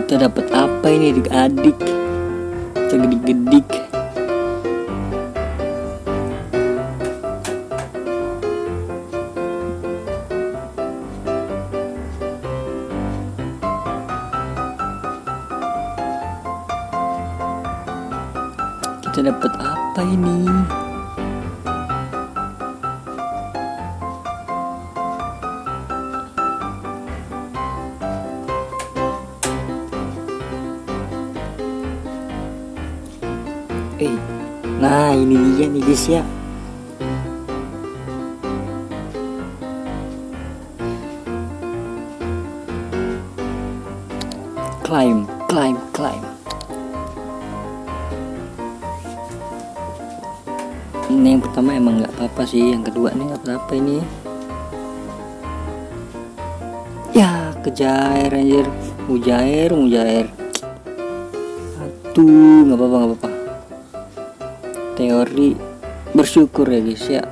Kita dapat apa ini adik-adik? Kita gedik-gedik. Kita dapat apa ini? Nah ini dia nih guys ya. Climb. Ini yang pertama emang nggak apa-apa sih, yang kedua nih nggak apa-apa ini. Ya kejair anjir, mujair. Aduh nggak apa-apa. Teori bersyukur ya guys ya.